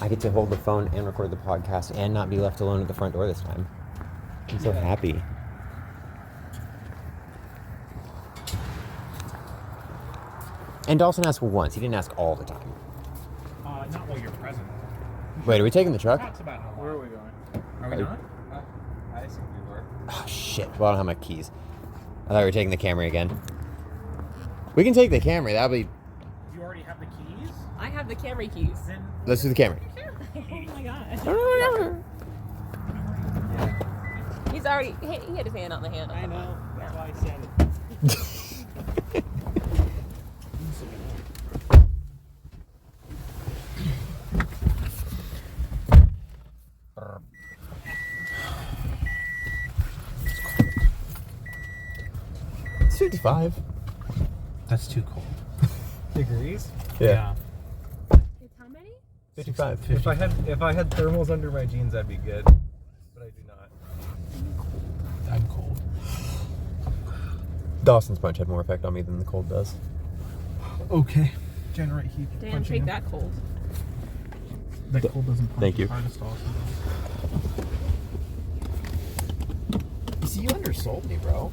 I get to hold the phone and record the podcast and not be left alone at the front door this time. I'm so happy. And Dawson asked once. He didn't ask all the time. Not while you're present. Wait, are we taking the truck? That's about how long. Where are we going? Are we not? I assumed we were. Oh, shit. Well, I don't have my keys. I thought we were taking the Camry again. We can take the Camry. That'll be... You already have the keys? I have the Camry keys. Then Let's do the Camry. Oh my god. yeah. He's already, he had his hand on the handle. I know. That's why I said it. It's 55. That's too cold. Degrees? Yeah. It's how many? 55. If I had thermals under my jeans, I'd be good. But I do not. I'm cold. Dawson's punch had more effect on me than the cold does. Okay. Generate heat. Damn, take that cold. That cold doesn't punch Thank you. as hard as Dawson does. You see, you undersold me, bro.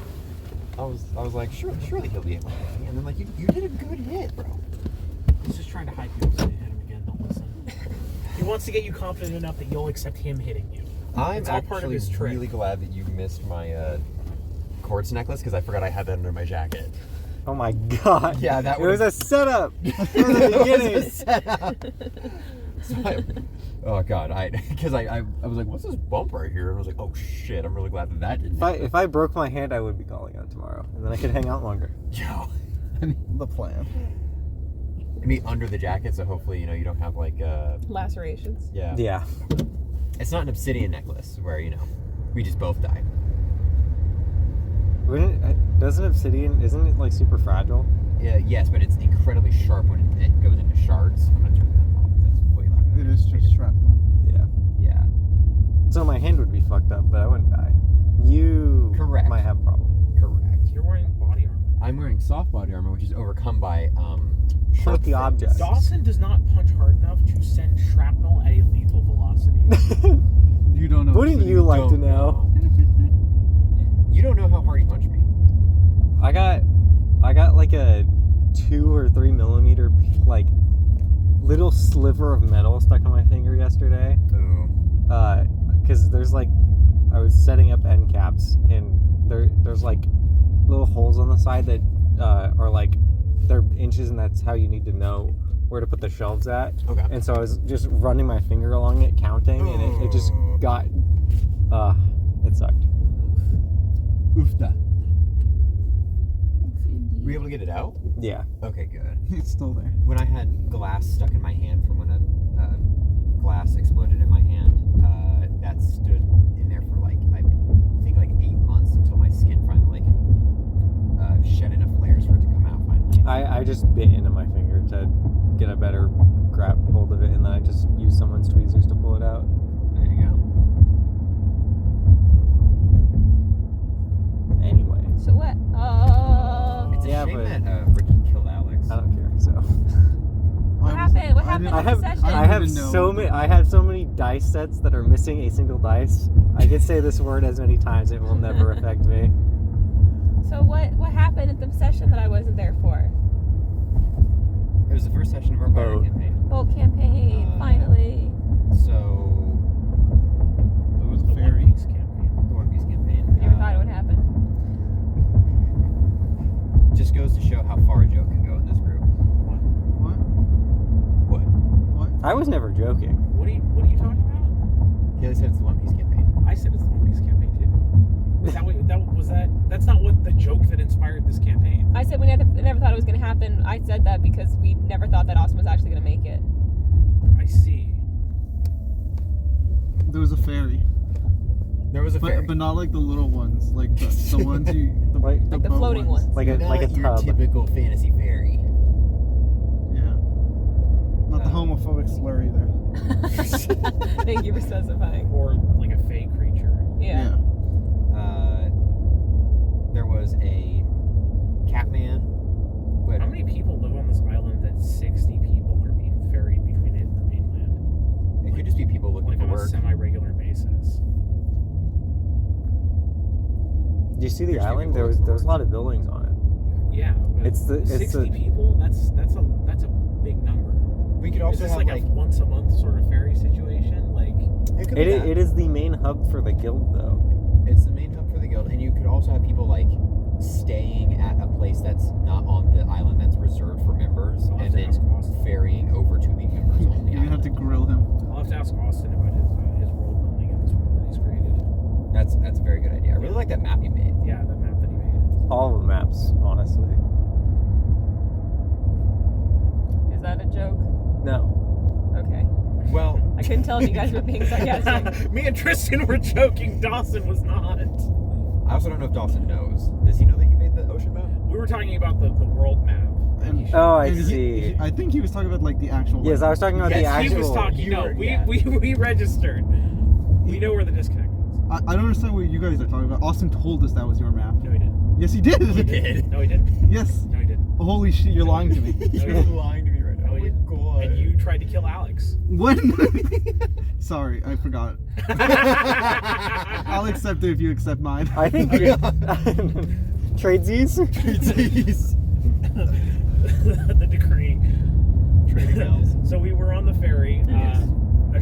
I was like, surely he'll be able to hit me. And then, like, you did a good hit, bro. He's just trying to hype you up so you hit him again. Don't listen. He wants to get you confident enough that you'll accept him hitting you. I'm It's all part of his trick. really glad that you missed my quartz necklace because I forgot I had that under my jacket. Oh my god. Yeah, that It was a setup from the beginning. Oh god, because I was like, what's this bump right here? And I was like, oh shit, I'm really glad that didn't. If I broke my hand, I would be calling out tomorrow, and then I could hang out longer. Yo, The plan. I mean, under the jacket, so hopefully you don't have like Lacerations. yeah. Yeah. It's not an obsidian necklace where we just both die. Doesn't obsidian? Isn't it like super fragile? Yeah, yes, but it's incredibly sharp when it goes into shards. I'm gonna turn that off. That's way louder. It is just shrapnel. Yeah. Yeah. So my hand would be fucked up, but I wouldn't die. You Correct. might have a problem. Correct. You're wearing body armor. I'm wearing soft body armor, which is overcome by Sharp things. objects. Dawson does not punch hard enough to send shrapnel at a lethal velocity. You don't know. Wouldn't you like to Don't know? You don't know how hard he punched me. I got like a 2 or 3 millimeter like little sliver of metal stuck on my finger yesterday. Ooh. Because there's like I was setting up end caps and there's like little holes on the side that are like they're inches, and that's how you need to know where to put the shelves at. Okay. And so I was just running my finger along it, counting, and it just got it sucked. Oofda. Were you able to get it out? Yeah. Okay, good. It's still there. When I had glass stuck in my hand from when a glass exploded in my hand, that stood in there for like I think like 8 months until my skin finally shed enough layers for it to come out finally. I just bit into my finger to get a better grab hold of it, and then I just used someone's tweezers to pull it out. There you go. Anyway. So what? It's a Yeah, shame but- that Ricky killed Alex. I don't care. So What happened? What happened I in have the session? I have so many dice sets that are missing a single dice. I could say this word as many times, it will never affect me. So what happened at the session that I wasn't there for? It was the first session of our pirate Boat. campaign. Boat campaign, finally. So It was The very. One Piece campaign. the One Piece campaign. Never thought it would happen. Just goes to show how far a joke can go in this group. What? What? What? I was never joking. What are you talking about? Haley said it's the One Piece campaign. I said it's the One Piece campaign too. Is that what that's not what the joke that inspired this campaign. I said we never thought it was going to happen. I said that because we never thought that Austin was actually going to make it. I see. There was a fairy. There was a fairy. But not like the little ones. Like the ones you. Like the boat floating ones. like a Not your tub. typical fantasy fairy. Yeah. Not the homophobic slur either. Thank you for specifying. Or like a fey creature. Yeah. There was a Catman. Wait, How many people live on this island that 60 people are being ferried between it and the mainland? Do you see the There's two island? people There was a lot of buildings on it. Yeah. But It's the 60 people. That's a big number. We could Is also this have like a once a month sort of ferry situation? Like, it could be that. It is the main hub for the guild, though. It's the main hub for the guild, and you could also have people like staying at a place that's not on the island that's reserved for members, I'll have and to then ask Austin. ferrying over to the members on the You island. have to grill him. I'll have to ask Austin about his world building in this world that he's created. That's a very good idea. I really like that map you made. Yeah, that map that he made. All of the maps, honestly. Is that a joke? No. Okay. Well, I couldn't tell if you guys were being sarcastic. Me and Tristan were joking. Dawson was not. I also don't know if Dawson knows. Does he know that you made the ocean map? We were talking about the world map. And- Oh, I And see. I think he was talking about like the actual. Yes, I was talking about the Yes, He actual. was talking. You No, were- we, yeah. we registered. We know where the disconnect was. I don't understand what you guys are talking about. Austin told us that was your map. No, he didn't. Yes, he did. He did. No, he didn't. Yes. No, he didn't. Holy shit, you're lying to me. You're lying to me right now. No, he didn't. God. And you tried to kill Alex. When? Sorry, I forgot. I'll accept it if you accept mine. I think tradesies. Jeez. The decree. Trading bells. So we were on the ferry. Yes.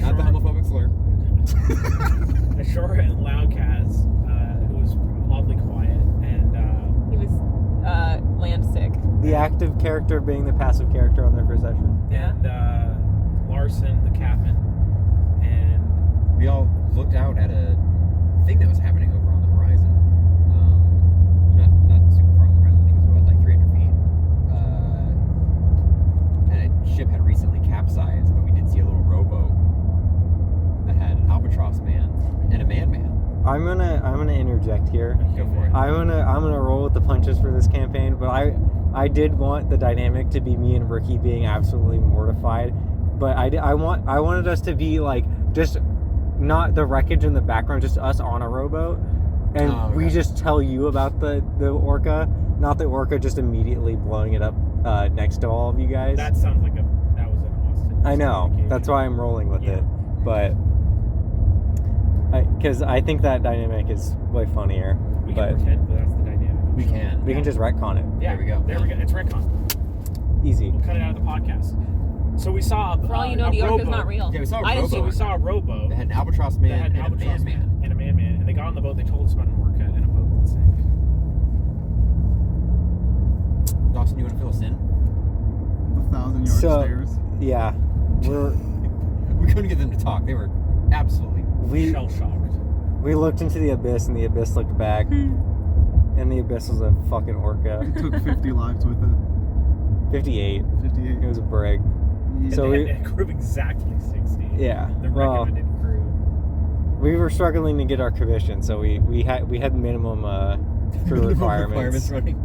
Not the homophobic slur. Ashora and Loudcast, who was oddly quiet, and He was land sick. The active character being the passive character on their procession. Larson, the captain, and We all looked out at a thing that was happening over on the horizon. Not super far on the horizon. I think it was about like 300 feet. And a ship had recently capsized, but we did see a little rowboat that had an albatross man and a man. I'm gonna interject here. Go for it. I'm gonna roll with the punches for this campaign, but I did want the dynamic to be me and Ricky being absolutely mortified, but I wanted us to be like just not the wreckage in the background, just us on a rowboat, and Oh, okay. we just tell you about the orca, not the orca just immediately blowing it up next to all of you guys. that sounds like that was an Austin. I know. communication. That's why I'm rolling with Yeah. it, but because I think that dynamic is way funnier. We but can pretend, but that's the dynamic. We can. we can just retcon it. Yeah, There we go. There we go. It's retcon. Easy. We'll cut it out of the podcast. So we saw. For all you know, a the orca's rowboat. not real. Yeah, we saw a I didn't So rowboat. we saw a rowboat They had an albatross that man had an and albatross a man. and a man, and they got on the boat. They told us about an orca and a boat that sank. Dawson, you want to fill us in? 1,000 yard So- stairs. Yeah, We couldn't get them to talk. They were absolutely. we Shell shocked. we looked into the abyss and the abyss looked back, and the abyss was a fucking orca. Took 50 lives with it. 58. 58. It was a brig. Yeah. So They we- had a crew of exactly 60. Yeah. The Well, recommended crew. we were struggling to get our commission, so we had minimum crew requirements. running.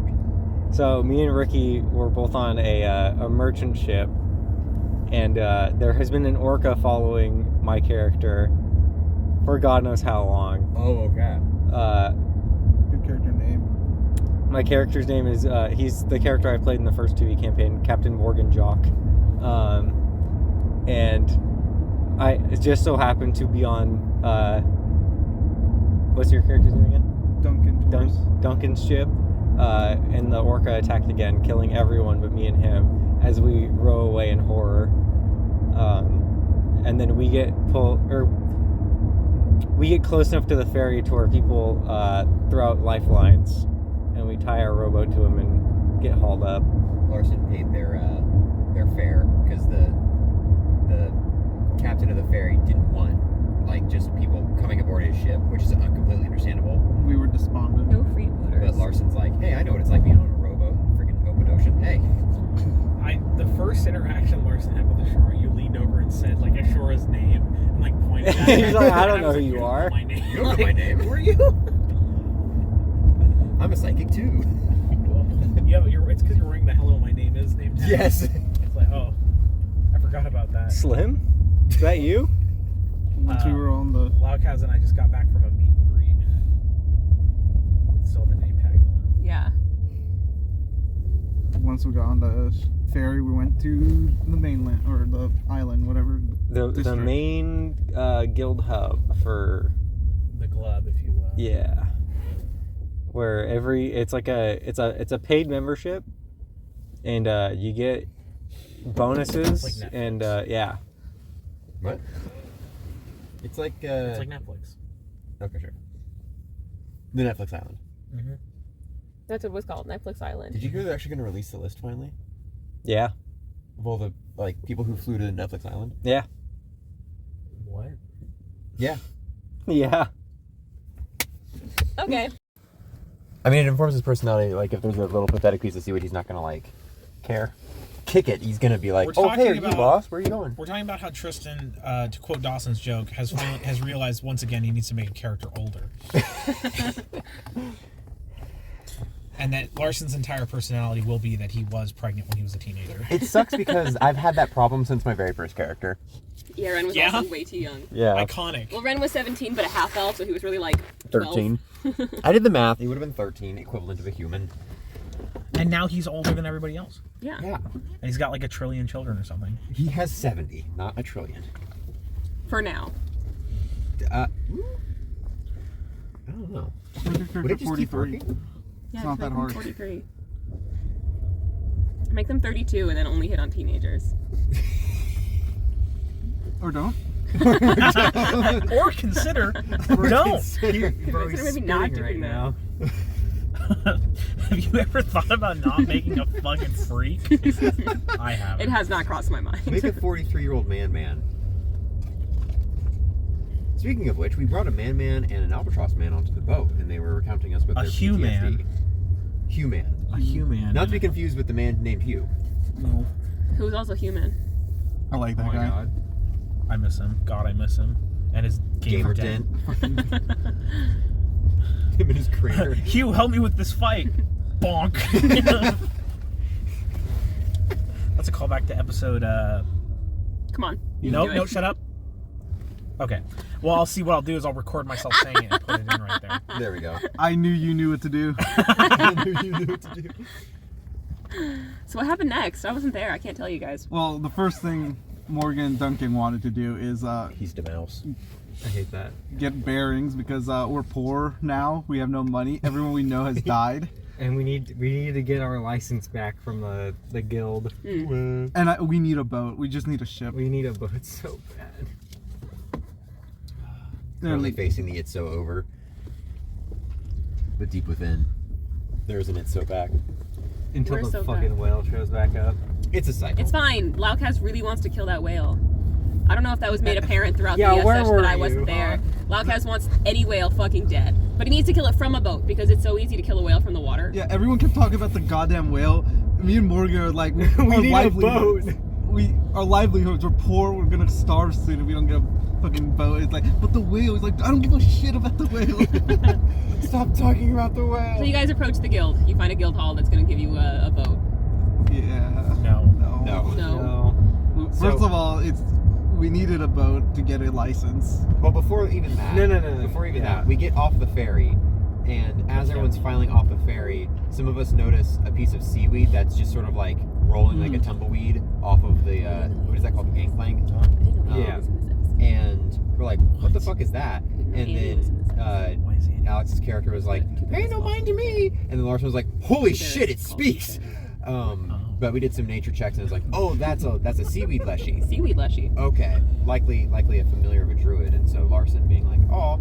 So me and Ricky were both on a merchant ship, and there has been an orca following my character for God knows how long. Oh, okay. Good character name. My character's name is he's the character I played in the first 2E campaign, Captain Morgan Jock, and I just so happened to be on what's your character's name again? Duncan Torres. Duncan's ship, and the orca attacked again, killing everyone but me and him as we row away in horror. And then we get close enough to the ferry to where people throw out lifelines, and we tie our rowboat to them and get hauled up. Larson paid their fare because the captain of the ferry didn't want just people coming aboard his ship, which is completely understandable. We were despondent. No freebooters. But Larson's like, hey, I know what it's like being on a rowboat in the freaking open ocean. Hey, The first interaction Larson had with Ashora, you leaned over and said Ashora's name and pointed at it. He's like, I don't And know was who like, you don't are. know my name. You don't know my name. Who are you? I'm a psychic too. It's because you're wearing the "Hello, my name is" name tag. Yes. It's like, oh, I forgot about that. Slim? Is that you? Once we were on the. Loudcast and I just got back from a meet and greet. Still the name tag on. Yeah. Once we got on the ferry, we went to the mainland or the island, whatever. The district. main guild hub for The glove, if you will. yeah. where it's a paid membership, and you get bonuses It's like and Netflix. yeah. What? It's like It's like Netflix. okay, sure. The Netflix Island. Mm-hmm. That's what it was called, Netflix Island. Did you hear they're actually going to release the list finally Yeah. of all the people who flew to Netflix Island? Yeah. What? Yeah. Yeah. Okay. I mean, it informs his personality. Like, if there's a little pathetic piece of seaweed, he's not going to care. Kick it. He's going to be like, We're "Oh, hey, are talking you about- boss? Where are you going?" We're talking about how Tristan, to quote Dawson's joke, has realized once again he needs to make a character older. And that Larson's entire personality will be that he was pregnant when he was a teenager. It sucks because I've had that problem since my very first character. Yeah, Ren was Yeah? also way too young. Yeah. Iconic. Well, Ren was 17, but a half elf, so he was really like 12. 13. I did the math. He would have been 13, equivalent of a human. And now he's older than everybody else. Yeah. Yeah. And he's got like 1 trillion children or something. He has 70, not 1 trillion. For now. I don't know. Would it just keep working? Yeah, not just that make them hard. 43. Make them 32 and then only hit on teenagers. Or don't. Or consider, don't. Consider maybe not doing that. Have you ever thought about not making a fucking freak? I haven't. It has not crossed my mind. Make a 43-year-old man. Speaking of which, we brought a man and an albatross man onto the boat, and they were recounting us with A their Hugh-man. PTSD. Hugh-man. A human. Not to be confused with the man named Hugh. No. Who's also human. I like that Oh my guy. god. I miss him. God, I miss him. And his gamer Dent. den. Him and his crater. Hugh, help me with this fight. Bonk. That's a callback to episode. Come on. No, shut up. Okay. Well, I'll see what I'll do is I'll record myself saying it and put it in right there. There we go. I knew you knew what to do. I knew you knew what to do. So what happened next? I wasn't there. I can't tell you guys. Well, the first thing Morgan and Duncan wanted to do is He's the mouse. I hate that. get bearings because we're poor now. We have no money. Everyone we know has died. And we need to get our license back from the guild. And we need a boat. We just need a ship. We need a boat so bad. Currently facing the It's So Over. But deep within, there's an It's So Back. Until We're the so fucking bad. whale shows back up. It's a cycle. It's fine. Laukaz really wants to kill that whale. I don't know if that was made apparent throughout Yeah, the where session were that I you, wasn't there. huh? Laukaz wants any whale fucking dead. But he needs to kill it from a boat because it's so easy to kill a whale from the water. Yeah, everyone kept talking about the goddamn whale. Me and Morgan are like, We need a boat. Our livelihoods, we're poor, we're gonna starve soon if we don't get a fucking boat. It's like, but the whale, it's like, I don't give a shit about the whale. Stop talking about the So whale. you guys approach the guild. You find a guild hall that's going to give you a boat. Yeah. No. No. No. First So- of all, we needed a boat to get a license. Well, before even that. No. Before even Yeah. that, we get off the ferry, and as everyone's filing off the ferry, some of us notice a piece of seaweed that's just sort of like rolling like a tumbleweed off of the what is that called, the gangplank? Yeah. And we're like, what the fuck is that? And then Alex's character was like, pay no mind to me. And then Larson was like, holy shit, it speaks. But we did some nature checks and it was like, oh, that's a seaweed leshy. Seaweed leshy. Okay, likely a familiar of a druid. And so Larson being like, oh,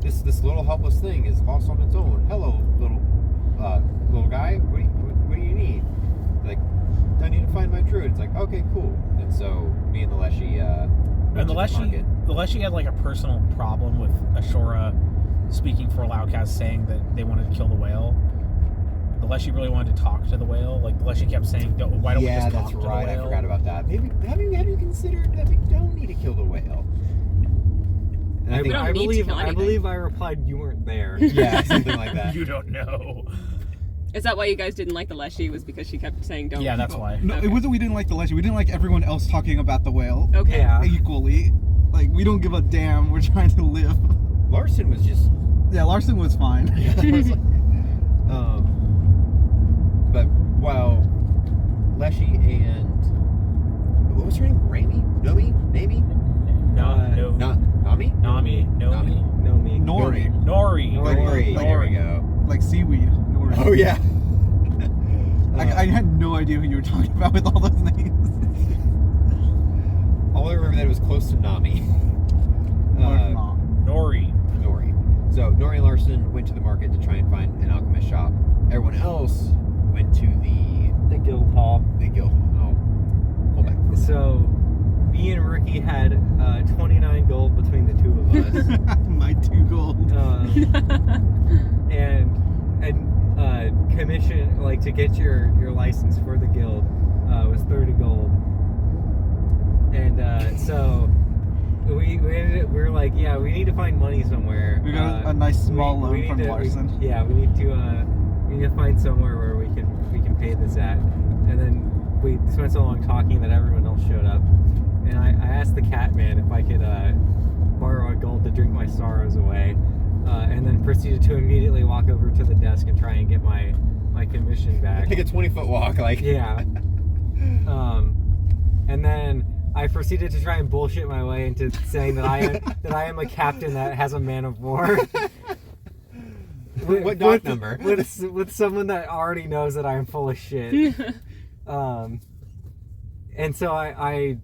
this little helpless thing is lost on its own. Hello, little guy. What do you need? Like, I need to find my druid. It's like, okay, cool. And so me and the leshy And the went to market. Leshy had like a personal problem with Ashura speaking for Laukaz, saying that they wanted to kill the whale. The Leshy really wanted to talk to the whale. Like, the Leshy kept saying, why don't we Yeah, just talk that's to right. the I whale? forgot about that. Maybe have you considered that we don't need to kill the whale? And I We think don't need to kill I anything. believe I replied you weren't there. yeah, something like that. You don't know. Is that why you guys didn't like the leshy? Was because she kept saying don't? Yeah, that's why. No, Okay. it wasn't we didn't like the legend. We didn't like everyone else talking about the whale Okay. Yeah. equally. Like, we don't give a damn. We're trying to live. Larson was just Yeah, Larson was fine. but while Leshy and what was her name? Rami? Nomi? Nami? No. Not Nami? Nami. No me. Nori. Nori. Like- Nori. like- There we go. Like seaweed. yeah. I had no idea who you were talking about with all those names. All I remember that it was close to Nami. Or not. Nori. Nori. So Nori and Larson went to the market to try and find an alchemist shop. Everyone else went to The guild hall. the guild. Oh, hold back. So, me and Ricky had 29 gold between the two of us. My 2 gold. And commission, like, to get your license for the guild was 30 gold. And so we were like, yeah, we need to find money somewhere. We got a nice small loan need from Larson. We need to find somewhere where we can pay this at. And then we spent so long talking that everyone else showed up. And I asked the cat man if I could borrow a gold to drink my sorrows away. And then proceeded to immediately walk over to the desk and try and get my commission back. Take a 20-foot walk, like. Yeah. And then I proceeded to try and bullshit my way into saying that I am a captain that has a man of war. What dock number? With someone that already knows that I am full of shit. And so I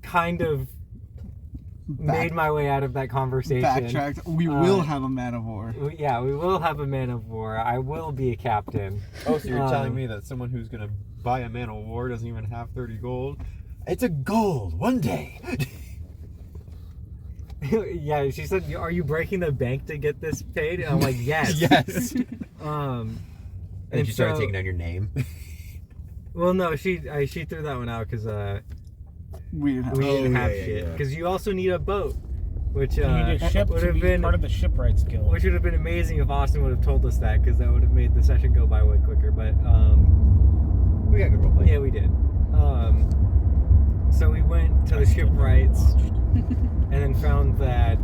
kind of made my way out of that conversation. Backtracked. We will have a man of war. Yeah, we will have a man of war. I will be a captain. Oh, so you're telling me that someone who's gonna buy a man of war doesn't even have 30 gold? It's a gold one day. Yeah, she said, "Are you breaking the bank to get this paid?" And I'm like, "Yes." Yes. And you started so- taking down your name. Well, no, she threw that one out because We didn't have we didn't have yeah, shit. yeah. Because you also need a boat, which You need a ship would to have be been part of the shipwrights guild. which would have been amazing if Austin would have told us that, because that would have made the session go by way quicker. But We got good roleplay. yeah, we did. So we went to the shipwrights and then found that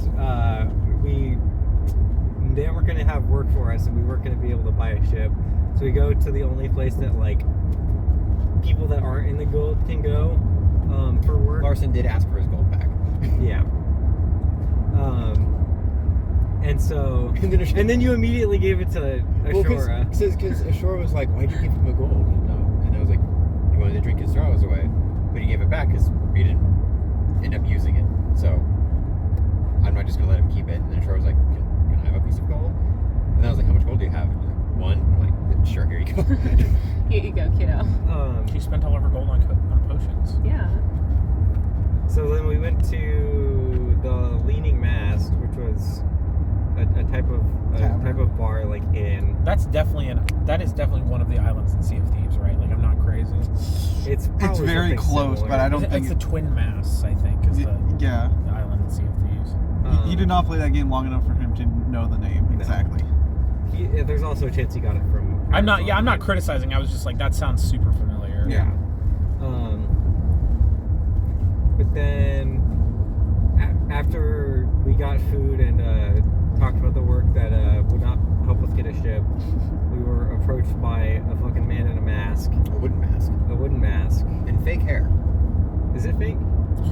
they weren't going to have work for us, and we weren't going to be able to buy a ship. So we go to the only place that like people that aren't in the guild can go for work. Larson did ask for his gold back. Yeah. And so, and then you immediately gave it to Ashura. Because Ashura was like, "Why'd you give him a gold?" And I was like, "He wanted to drink his sorrows away," but he gave it back because we didn't end up using it. So I'm not just gonna let him keep it. And then Ashura was like, "Can I have a piece of gold?" And I was like, "How much gold do you have?" And like, "1." I'm like, "Sure, here you go." Here you go, kiddo. She spent all of her gold on potions. Yeah. So then we went to the Leaning Mast, which was a type of bar, like inn. That is definitely one of the islands in Sea of Thieves, right? Like, I'm not crazy. It's It's very something close, similar. but I don't It's think the Twin Masts, I think, is the yeah. island in Sea of Thieves. He did not play that game long enough for him to know the name exactly. There's also a chance he got it from. I'm not criticizing. I was just like, that sounds super familiar. Yeah. But then after we got food and talked about the work that would not help us get a ship, we were approached by a fucking man in a mask. A wooden mask A wooden mask. and fake hair. Is it fake?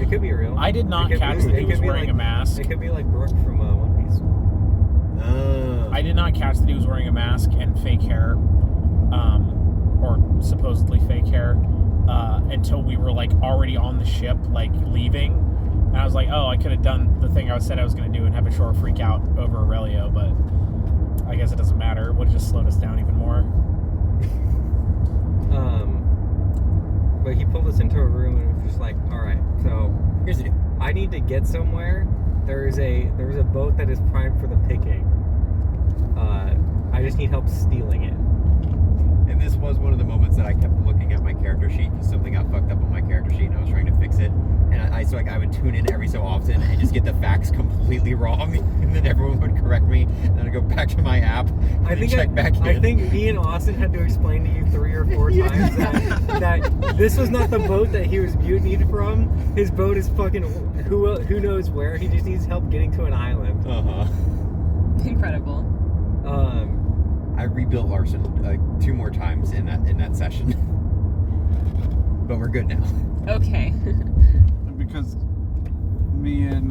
It could be real. I did not It could catch be- that he it was could be wearing like- a mask. It could be like Brooke from One Piece. I did not catch that he was wearing a mask and fake hair, or supposedly fake hair, until we were like already on the ship, like leaving. And I was like, oh, I could have done the thing I said I was going to do and have Ashura freak out over Aurelio, but I guess it doesn't matter. It would have just slowed us down even more. But he pulled us into a room and was just like, all right, so Here's the deal. I need to get somewhere. There's a boat that is primed for the picking. I just need help stealing it. And this was one of the moments that I kept looking at my character sheet because something got fucked up on my character sheet and I was trying to fix it. And I would tune in every so often and just get the facts completely wrong, and then everyone would correct me, and then I'd go back to my app and check back in. I think me and Austin had to explain to you 3 or 4 times that this was not the boat that he was mutinied from. His boat is fucking who knows where. He just needs help getting to an island. Incredible. I rebuilt Larson 2 more times in that session, but we're good now. Okay. Because me and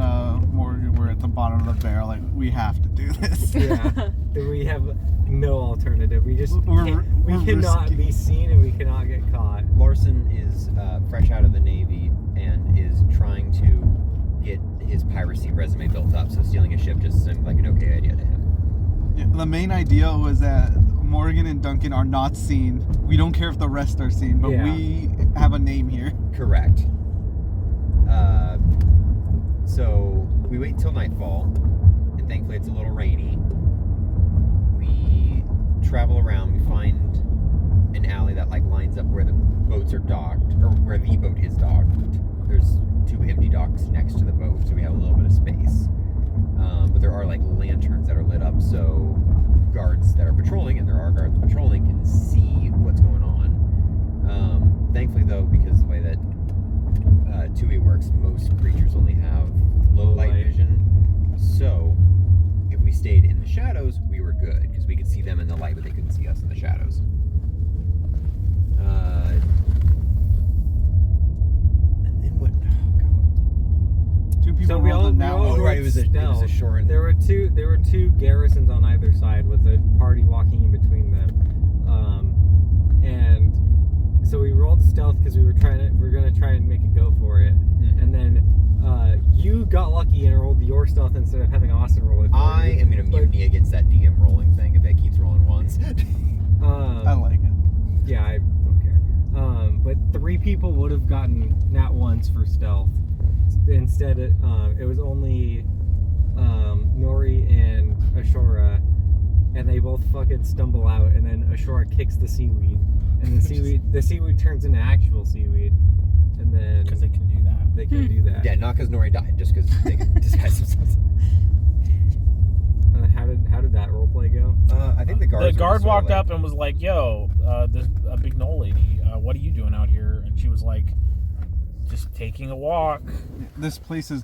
Morgan were at the bottom of the barrel, like, we have to do this. Yeah. We have no alternative. We just We're cannot risking- be seen and we cannot get caught. Larson is fresh out of the Navy and is trying to get his piracy resume built up. So stealing a ship just seemed like an okay idea to him. Yeah, the main idea was that Morgan and Duncan are not seen. We don't care if the rest are seen, but Yeah. we have a name here. Correct. So we wait till nightfall, and thankfully it's a little rainy. We travel around. We find an alley that like lines up where the boats are docked, or where the boat is docked. There's 2 empty docks next to the boat, so we have a little bit of space. But there are like lanterns that are lit up, so guards that are patrolling, and there are guards patrolling, can see what's going on. Thankfully, though, because the way that 2E works, most creatures only have low light vision. So if we stayed in the shadows, we were good because we could see them in the light, but they couldn't see us in the shadows. And then what? Oh God. 2 people So we rolled all- a we nat all one. Oh, right, it was a stealth. short. There were two garrisons on either side with a party walking in between them, and so we rolled stealth because we're gonna try and make a go for it, Mhm. and then you got lucky and rolled your stealth instead of having Austin roll it. For I you. am gonna mutiny against that DM rolling thing if it keeps rolling ones. I like it. Yeah, I don't care. But 3 people would have gotten nat ones for stealth. Instead, it was only Nori and Ashora, and they both fucking stumble out, and then Ashora kicks the seaweed, and the seaweed turns into actual seaweed, and then Because they can do that. they can do that. Yeah, not because Nori died, just because they could disguise themselves. How did that role play go? I think the guards. The were guard just sort of walked like, up and was like, "Yo, there's a big knoll lady. What are you doing out here?" And she was like, "Just taking a walk." This place is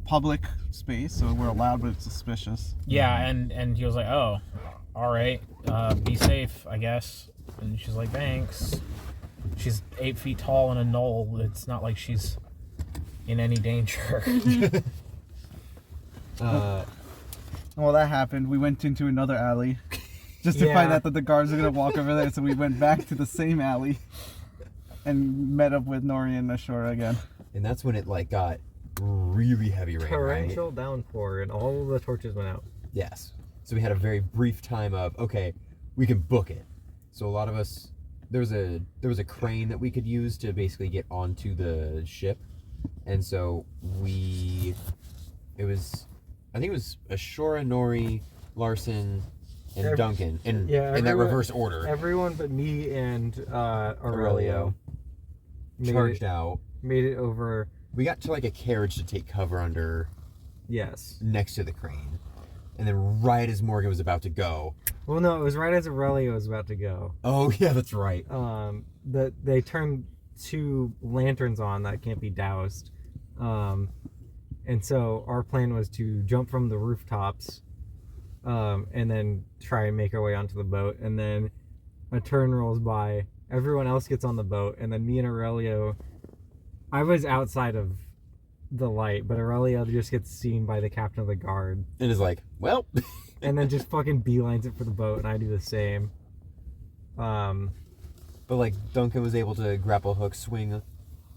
public space, so we're allowed, but it's suspicious. Yeah, and he was like, "Oh, all right. Be safe, I guess." And she's like, "Thanks." She's 8 feet tall in a knoll. It's not like she's in any danger. Well, that happened. We went into another alley just to Yeah. find out that the guards are going to walk over there, so we went back to the same alley and met up with Nori and Ashora again. and that's when it like got really heavy rain. Torrential downpour, and all of the torches went out. Yes. So we had a very brief time of okay, we can book it. So a lot of us, there was a crane that we could use to basically get onto the ship, and so I think it was Ashora, Nori, Larson, and Duncan, in that reverse order. Everyone but me and Aurelio Charged out. Made it over. We got to like a carriage to take cover under Yes. next to the crane, and then right as Morgan was about to go. Well, no, it was right as Aurelio was about to go. Oh yeah, that's right. They turned 2 lanterns on that can't be doused. And so our plan was to jump from the rooftops, and then try and make our way onto the boat. And then a turn rolls by, everyone else gets on the boat, and then me and Aurelio, I was outside of the light, but Aurelio just gets seen by the captain of the guard, And is like, well, and then just fucking beelines it for the boat, and I do the same. but like Duncan was able to grapple hook swing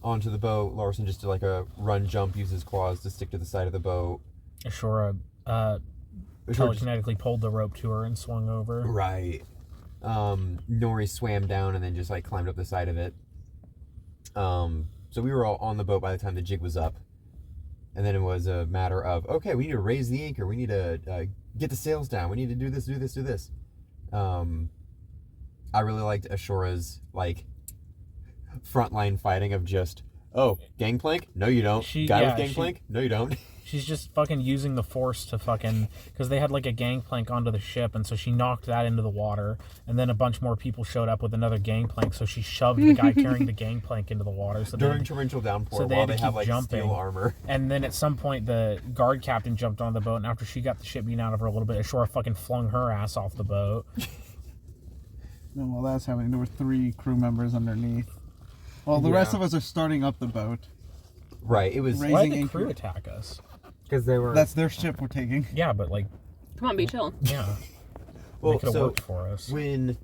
onto the boat. Larson just did like a run jump, use his claws to stick to the side of the boat. Ashura telekinetically pulled the rope to her and swung over. Right. Nori swam down and then just like climbed up the side of it. So we were all on the boat by the time the jig was up. And then it was a matter of, okay, we need to raise the anchor. We need to get the sails down. We need to do this, do this, do this. I really liked Ashora's like frontline fighting of just, oh, gangplank? No, you don't. Guy with gangplank? No, you don't. She's just fucking using the force to fucking... Because they had like a gangplank onto the ship, and so she knocked that into the water, and then a bunch more people showed up with another gangplank, so she shoved the guy carrying the gangplank into the water. So During torrential downpour, so they while had to they have keep like jumping. steel armor. And then at some point, the guard captain jumped on the boat, and after she got the shit beaten out of her a little bit, Ashura fucking flung her ass off the boat. And while that's happening, there were 3 crew members underneath. Well, the rest of us are starting up the boat. Right, it was... Raising Why did the anchor. crew attack us? Because they were... That's their ship we're taking. Yeah, but like, Come on, be chill. yeah. Well, could have so worked for us. when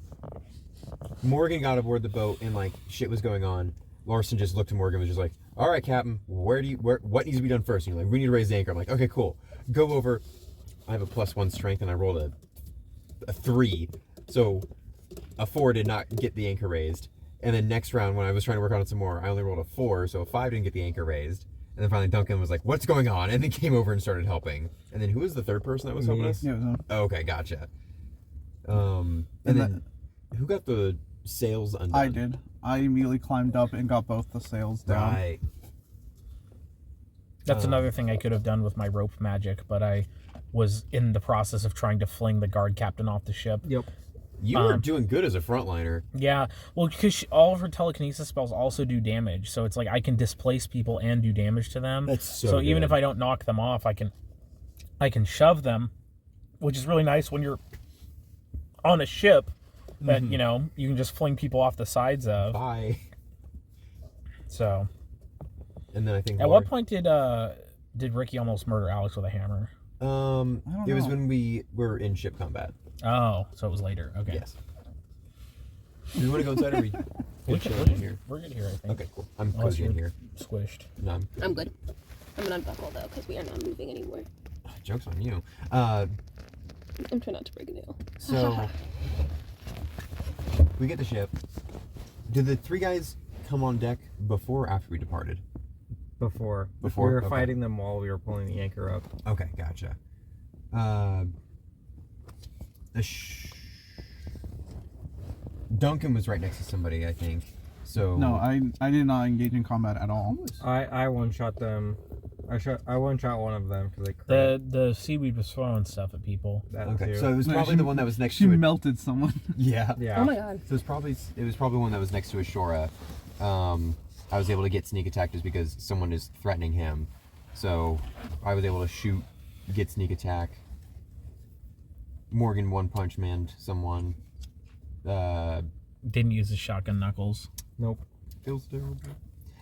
Morgan got aboard the boat and like shit was going on, Larson just looked at Morgan and was just like, "All right, Captain, what needs to be done first?" And you're like, "We need to raise the anchor." I'm like, "Okay, cool. Go over." I have a +1 strength and I rolled a 3, so a 4 did not get the anchor raised. And then next round when I was trying to work on it some more, I only rolled a 4, so a 5 didn't get the anchor raised. And then finally Duncan was like, "What's going on?" And then came over and started helping. And then who was the third person that was helping us? Yeah, it was him. Oh, okay, gotcha. And then who got the sails undone? I did. I immediately climbed up and got both the sails down. Right. That's another thing I could have done with my rope magic, but I was in the process of trying to fling the guard captain off the ship. Yep. You were doing good as a frontliner. Yeah, well, because all of her telekinesis spells also do damage, so it's like I can displace people and do damage to them. That's so even good. if I don't knock them off, I can shove them, which is really nice when you're on a ship that you know you can just fling people off the sides of. Bye. So, And then I think at what point did Ricky almost murder Alex with a hammer? it was when we were in ship combat. Oh, so it was later. Okay. Yes. Do we want to go inside or we We're chilling good in here? We're good here, I think. Okay, cool. I'm Unless cozy in you're here. Squished. No, I'm good. I'm gonna unbuckle though, because we are not moving anymore. joke's on you. I'm trying not to break a nail. So we get the ship. Did the 3 guys come on deck before or after we departed? Before. Before? We were Okay. fighting them while we were pulling the anchor up. Okay, gotcha. Duncan was right next to somebody, I think. So No, I did not engage in combat at all. I one-shot them. I one-shot one of them because they cried. The seaweed was throwing stuff at people. That okay. too. So it was No, probably she- the one that was next She to it. melted someone. Yeah. yeah. Oh my god. So it was probably one that was next to Ashora. I was able to get sneak attack just because someone is threatening him. So I was able to shoot, get sneak attack. Morgan one punch man someone. Didn't use the shotgun knuckles. Nope. Feels terrible.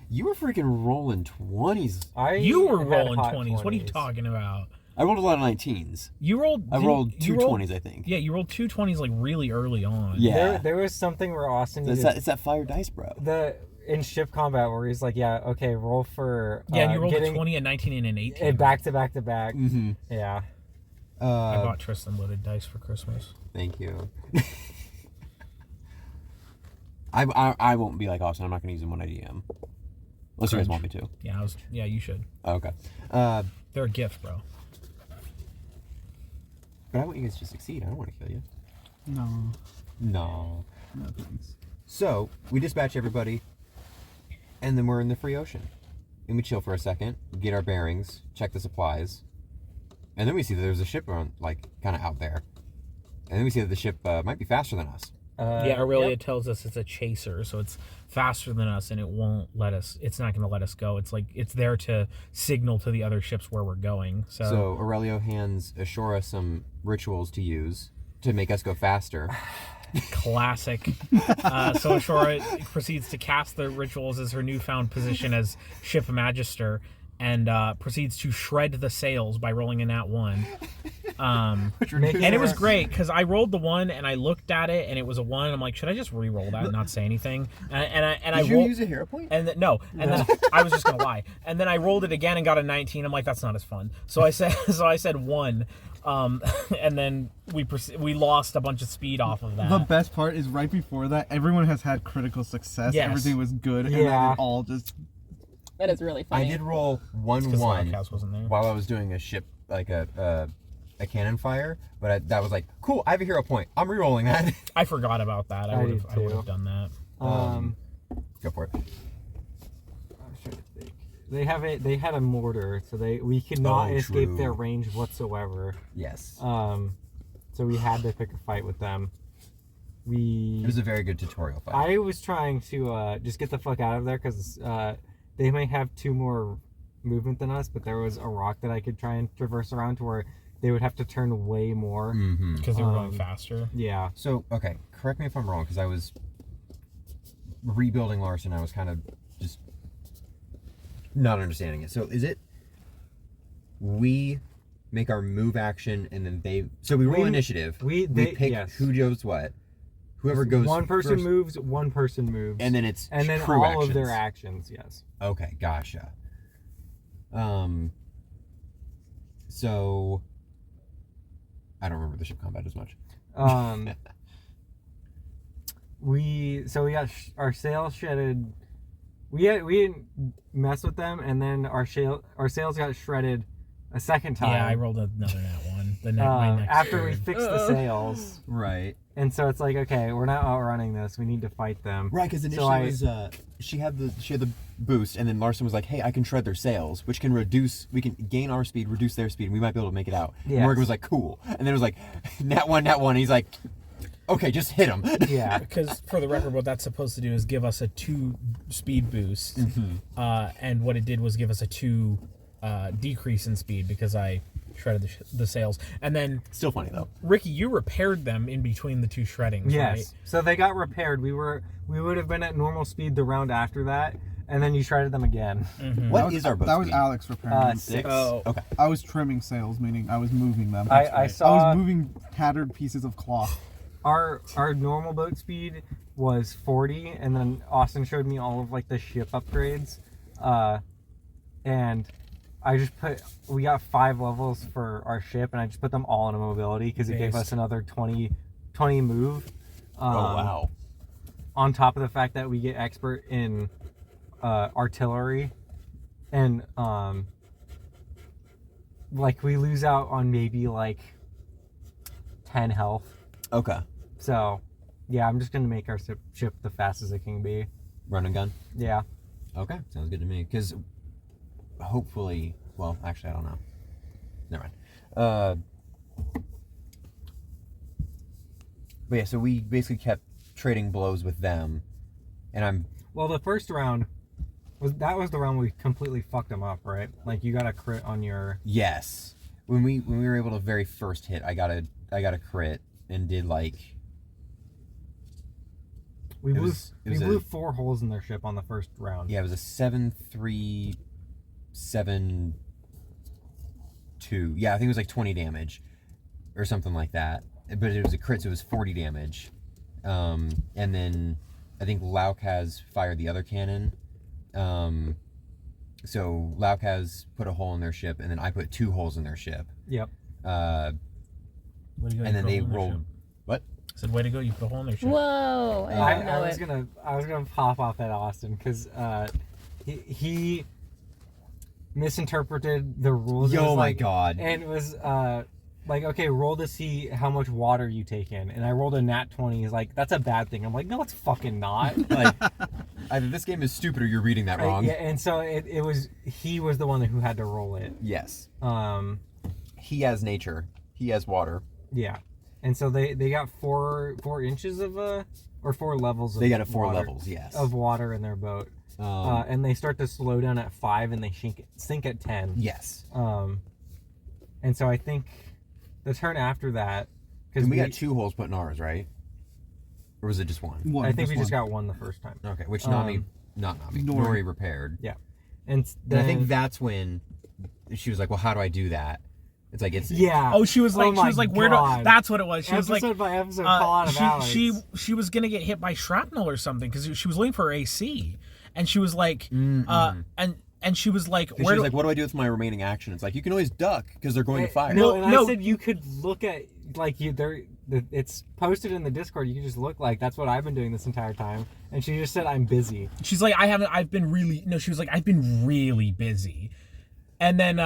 You were freaking rolling 20s. You were had rolling hot 20s. What are you 20s. talking about? I rolled a lot of 19s. You rolled. I rolled two you rolled- 20s, I think. Yeah, you rolled 2 20s like really early on. Yeah. There was something where Austin It's needed that fire dice, bro. in ship combat where he's like, yeah, okay, roll for Yeah, and you rolled getting a 20, a 19, and an 18. back to back to back. Mm-hmm. Yeah. I bought Tristan loaded dice for Christmas. Thank you. I won't be like Austin. I'm not going to use them when I DM. Unless you guys want me to. Yeah, you should. Oh, okay. They're a gift, bro. But I want you guys to succeed. I don't want to kill you. No. No. No thanks. So, we dispatch everybody, and then we're in the free ocean. And we chill for a second, get our bearings, check the supplies, and then we see that there's a ship on, like, kind of out there. And then we see that the ship might be faster than us. Yeah, Aurelia Yep. tells us it's a chaser, so it's faster than us, and it won't let us. It's not going to let us go. It's like it's there to signal to the other ships where we're going. So Aurelio hands Ashora some rituals to use to make us go faster. Classic. So Ashora proceeds to cast the rituals as her newfound position as ship magister, and proceeds to shred the sails by rolling a nat 1. And it was great because I rolled the 1 and I looked at it and it was a 1. I'm like, should I just re-roll that and not say anything? And I Did you rolled. use a hero point? And then, no, and then I was just gonna lie. And then I rolled it again and got a 19. I'm like, that's not as fun. So I said 1. And then we lost a bunch of speed off of that. The best part is right before that, everyone has had critical success. Yes. Everything was good, and then Yeah. it all just. That is really funny. I did roll 'Cause 1-1 Loudcast wasn't there. while I was doing a ship, like a cannon fire, but that was like, cool, I have a hero point. I'm re-rolling that. I forgot about that. I I would did have too. done that. Go for it. I was trying to think. They had a mortar, so we could not Oh, escape true. their range whatsoever. Yes. So we had to pick a fight with them. It was a very good tutorial fight. I was trying to just get the fuck out of there because they might have 2 more movement than us, but there was a rock that I could try and traverse around to where they would have to turn way more. Mm-hmm. Because they were going faster. Yeah. So, okay, correct me if I'm wrong, because I was rebuilding Larson. I was kind of just not understanding it. So, is it we make our move action, and then they. So we roll initiative. We pick who goes what. Whoever goes. One person first, moves. One person moves. and then it's all actions. of their actions. Yes. Okay, gotcha. So I don't remember the ship combat as much. We got our sails shredded. We didn't mess with them, and then our sails got shredded a second time. Yeah, I rolled another nat one. After we fixed the sails. Right. And so it's like, okay, we're not outrunning this. We need to fight them. Right, because initially it was she had the boost, and then Larson was like, "Hey, I can shred their sails, which can we can gain our speed, reduce their speed, and we might be able to make it out." Yes. And Morgan was like, "Cool," and then it was like, "Nat one," and he's like, "Okay, just hit him." Yeah. Because for the record, what that's supposed to do is give us a 2 speed boost, and what it did was give us a 2 decrease in speed because I shredded the sails. And then Still funny though. Ricky, you repaired them in between the 2 shreddings, Yes. right? So they got repaired. We would have been at normal speed the round after that, and then you shredded them again. Mm-hmm. What is our boat That was speed? Alex repairing. 6. Oh, Okay. I was trimming sails, meaning I was moving them. I I saw was moving tattered pieces of cloth. our normal boat speed was 40, and then Austin showed me all of like the ship upgrades, and I just we got 5 levels for our ship, and I just put them all in a mobility because it gave us another 20 move. Oh wow. On top of the fact that we get expert in artillery, and like we lose out on maybe like 10 health. Okay. So yeah, I'm just gonna make our ship the fastest it can be. Run and gun. Yeah. Okay, sounds good to me. Because hopefully, well, actually, I don't know. Never mind. But yeah, so we basically kept trading blows with them, and Well, the first round was the round we completely fucked them up, right? Like you got a crit on your. yes, when we were able to very first hit, I got a crit and did like. We It blew was we blew 4 holes in their ship on the first round. Yeah, it was a 7-3-7-2. Yeah, I think it was like 20 damage or something like that. But it was a crit, so it was 40 damage. And then I think Laukaz fired the other cannon. So Laukaz put a hole in their ship, and then I put 2 holes in their ship. Yep. And then they rolled. What? I said, way to go, you put a hole in their ship. Whoa! I didn't know I was gonna pop off at Austin because he misinterpreted the rules. Yo, my God! And it was like, okay, roll to see how much water you take in, and I rolled a nat 20. He's like, that's a bad thing. I'm like, no, it's fucking not. Like, either this game is stupid or you're reading that wrong. Yeah, and so he was the one who had to roll it. Yes. He has nature. He has water. Yeah. And so they got 4 inches of or 4 levels of They got a 4 water, levels, yes. of water in their boat. And they start to slow down at 5 and they sink at 10. Yes. And so I think the turn after that, because we got 2 holes put in ours, right? Or was it just one? I think we just got 1 the first time. Okay, which Nori repaired. Yeah. And I think that's when she was like, well, how do I do that? It's like, it's... Yeah. Oh, she was like, where do... God. That's what it was. She was episode like... by episode, call out of Alex. She was going to get hit by shrapnel or something because she was looking for her AC. And she was like... And she was like... She was like, what do I do with my remaining action? It's like, you can always duck because they're going to fire. I said you could look at... Like, it's posted in the Discord. You can just look like, that's what I've been doing this entire time. And she just said, I'm busy. She's like, I've been really... No, she was like, I've been really busy. And then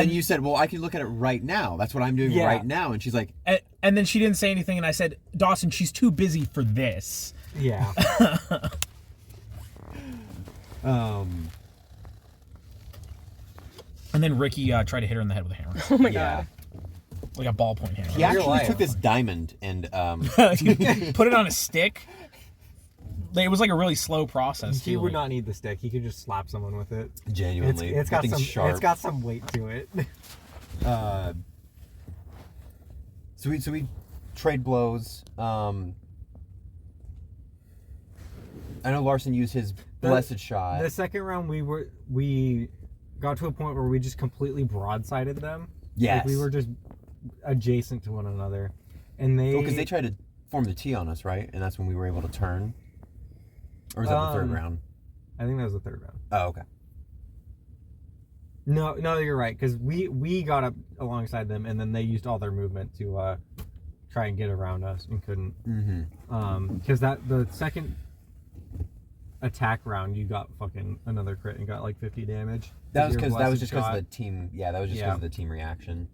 you said, well, I can look at it right now. That's what I'm doing right now. And she's like... And then she didn't say anything, and I said, Dawson, she's too busy for this. Yeah. And then Ricky tried to hit her in the head with a hammer. Oh my god. Like a ballpoint hammer. He actually took this diamond and... put it on a stick. It was like a really slow process. He would not need the stick. He could just slap someone with it. Genuinely. It's got some. Sharp. It's got some weight to it. So we trade blows. I know Larson used his blessed shot. The second round, we got to a point where we just completely broadsided them. Yes. Like, we were just adjacent to one another, and they. because they tried to form the T on us, right? And that's when we were able to turn. Or was that the third round? I think that was the third round. Oh, okay. No, you're right. Because we got up alongside them, and then they used all their movement to try and get around us and couldn't. Mm-hmm. Because the second attack round, you got fucking another crit and got like 50 damage. That was Your just because blessed of the team. Yeah, that was just because of the team reaction,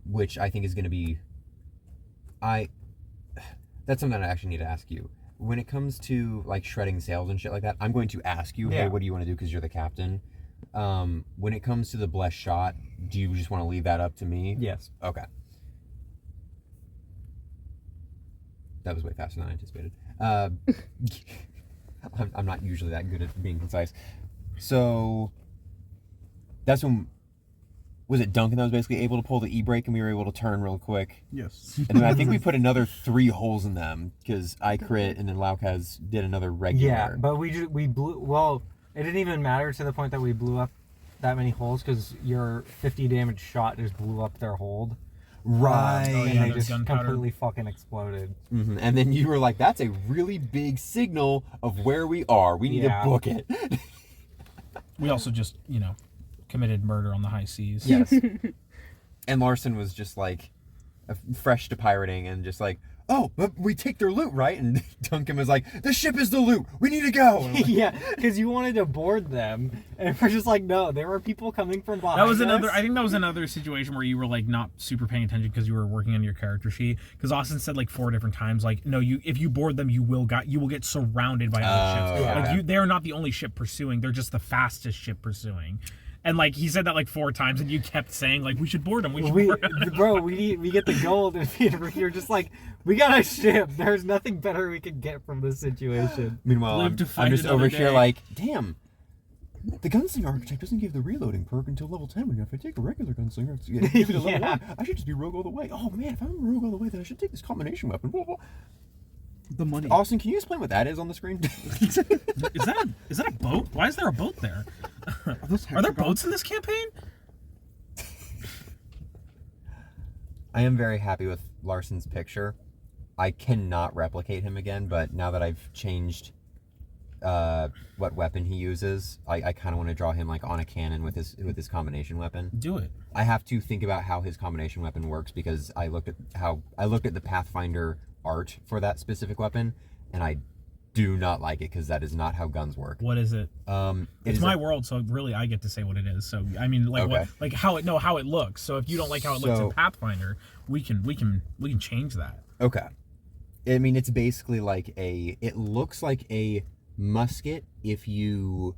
which I think is going to be. That's something that I actually need to ask you. When it comes to like shredding sails and shit like that, I'm going to ask you, hey, what do you want to do? Because you're the captain. When it comes to the blessed shot, do you just want to leave that up to me? Yes. Okay. That was way faster than I anticipated. I'm not usually that good at being concise. So that's when, was it Duncan that was basically able to pull the e-brake and we were able to turn real quick? Yes. And then I think we put another 3 holes in them because I crit and then Laukaz did another regular. Yeah, but we blew. Well, it didn't even matter to the point that we blew up that many holes because your 50 damage shot just blew up their hold. Right. Oh, And yeah, they those just gunpowder. completely fucking exploded. Mm-hmm. And then you were like, that's a really big signal of where we are. We need to book it. We also just, committed murder on the high seas. Yes. And Larson was just like fresh to pirating and just like, oh, but we take their loot, right? And Duncan was like, the ship is the loot. We need to go. And I'm like, Yeah, because you wanted to board them, and we're just like, no, there were people coming from behind That was another. us. I think that was another situation where you were like not super paying attention because you were working on your character sheet. Because Austin said like 4 different times, like, no, if you board them, you will get surrounded by other ships. yeah. Like they're not the only ship pursuing; they're just the fastest ship pursuing. And like he said that like 4 times, and you kept saying like we should board them. We should board them. Bro, we get the gold, and you're just like, we got a ship. There's nothing better we could get from this situation. Meanwhile, Live to I'm fight just another over here day. like, damn. The gunslinger archetype doesn't give the reloading perk until level 10. When if I take a regular gunslinger, it's give it a level Yeah. 1. I should just be rogue all the way. Oh man, if I'm rogue all the way, then I should take this combination weapon. Blah, blah. The money. Austin, can you explain what that is on the screen? Is that a boat? Why is there a boat there? Are there boats in this campaign? I am very happy with Larson's picture. I cannot replicate him again, but now that I've changed what weapon he uses, I kind of want to draw him like on a cannon with his combination weapon. Do it. I have to think about how his combination weapon works because I looked at the Pathfinder art for that specific weapon, and I do not like it because that is not how guns work. What is it? It's my world, so really I get to say what it is. So I mean, like Okay. how it looks. So if you don't like how it looks in So- Pathfinder, we can change that. Okay. I mean, it's basically like it looks like a musket if you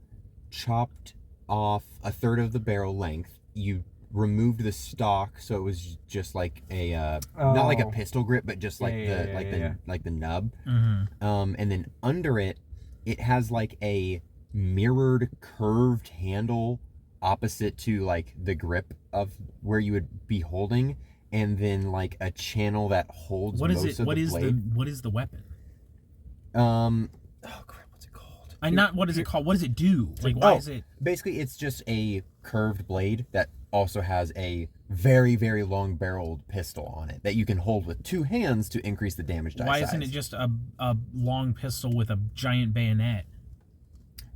chopped off a third of the barrel length, you removed the stock, so it was just like a not like a Oh. pistol grip, but just like Yeah. the nub. Mm-hmm. And then under it has like a mirrored curved handle opposite to like the grip of where you would be holding, and then like a channel that holds What is most it? of What the is blade. what is the weapon? Oh crap, what's it called? What is it called? What does it do? Like why Oh, is it? Basically, it's just a curved blade that also has a very, very long barreled pistol on it that you can hold with 2 hands to increase the damage die Why size. isn't it just a long pistol with a giant bayonet?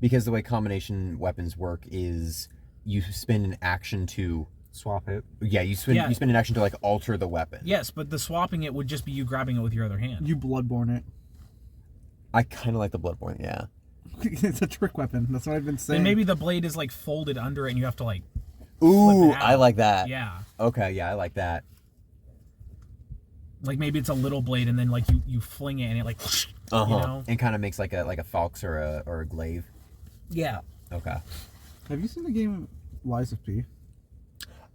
Because the way combination weapons work is you spend an action to Swap it. you spend an action to like alter the weapon. Yes, but the swapping it would just be you grabbing it with your other hand. You bloodborne it. I kind of like the Bloodborne, yeah. It's a trick weapon. That's what I've been saying. Then maybe the blade is like folded under it, and you have to like. Ooh, Flip it out. I like that. Yeah. Okay, yeah, I like that. Like maybe it's a little blade, and then like you fling it, and it like. Uh huh. You know? And kind of makes like a falx or a glaive. Yeah. Okay. Have you seen the game Lies of P?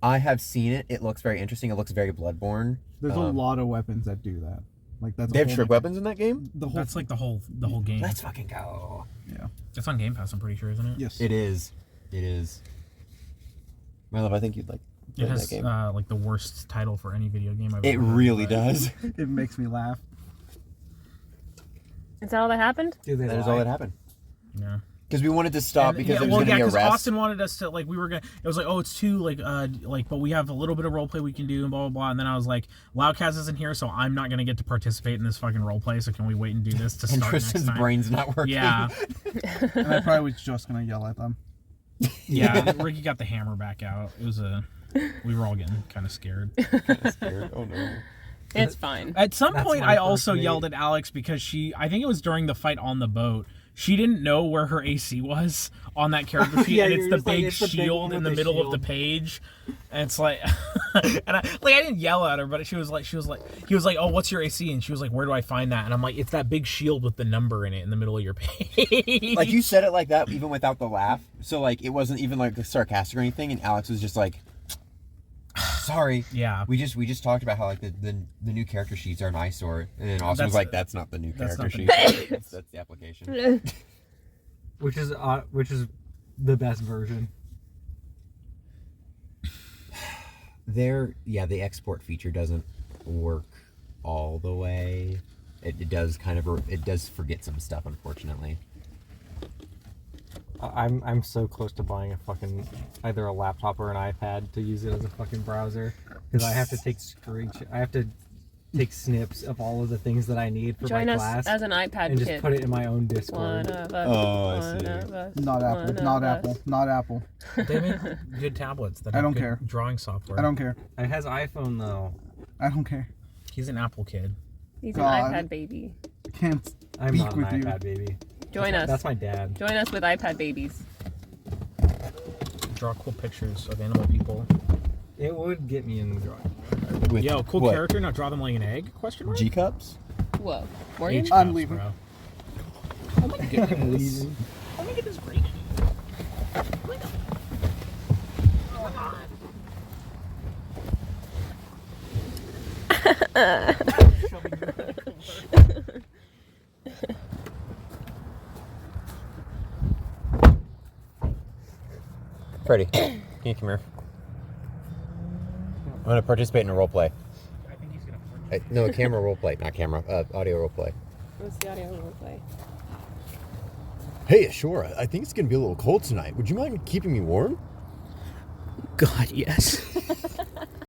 I have seen it. It looks very interesting. It looks very Bloodborne. There's a lot of weapons that do that. Like that's. They have trick weapons in that game? The whole. That's like the whole game. Let's fucking go. Yeah. It's on Game Pass, I'm pretty sure, isn't it? Yes. It is. It is. My love, I think you'd like It play has that game. like the worst title for any video game I've It ever heard, really but- does. It makes me laugh. Is that all that happened? Do they That is lie? all that happened. Yeah. Because we wanted to stop because there was well, going to be a because rest. Austin wanted us to like we were gonna. It was like, oh, it's too but we have a little bit of role play we can do and blah blah blah. And then I was like, Loudcast isn't here, so I'm not gonna get to participate in this fucking role play. So can we wait and do this to And start Tristan's next time? brain's not working. Yeah, And I probably was just gonna yell at them. yeah. Ricky got the hammer back out. It was we were all getting kind of scared. Scared. Oh no. It's fine. At some That's point, my I first also mate. yelled at Alex because I think it was during the fight on the boat. She didn't know where her AC was on that character sheet, Yeah, and you it's were the just like, big it's the big shield one in with the the middle of the shield. page. And it's like, and I didn't yell at her, but he was like, oh, what's your AC? And she was like, where do I find that? And I'm like, it's that big shield with the number in it in the middle of your page. Like you said it like that even without the laugh. So like it wasn't even like sarcastic or anything. And Alex was just like, sorry. Yeah. We just talked about how like the new character sheets are an eyesore, and then Austin was That's- like, "That's not the new that's character not the sheet. that's the application." Which is the best version. The export feature doesn't work all the way. It does it does forget some stuff, unfortunately. I'm so close to buying a fucking either a laptop or an iPad to use it as a fucking browser because I have to take snips of all of the things that I need for Join my us class as an iPad and kid. just put it in my own One Discord. of us. Oh, I one see. of us, Not one Apple. of Not us. Apple. Not Apple. They make good tablets that I have don't good care. drawing software. I don't care. It has iPhone though. I don't care. He's an Apple kid. He's an God. iPad baby. I can't I'm speak not an with you. iPad baby. Join us. That's my dad. Join us with iPad babies. Draw cool pictures of animal people. It would get me in the drawing. With Yo, cool what? character. Now draw them laying an egg? Question mark. G cups. Whoa. Morgan? H-cups, I'm leaving. bro. I'm leaving. Let me get this graded. Freddie, can you come here? I'm gonna participate in a role play. I think he's gonna. No, a camera role play, not camera. Audio role play. What's the audio role play? Hey, Ashura, I think it's gonna be a little cold tonight. Would you mind keeping me warm? God, yes.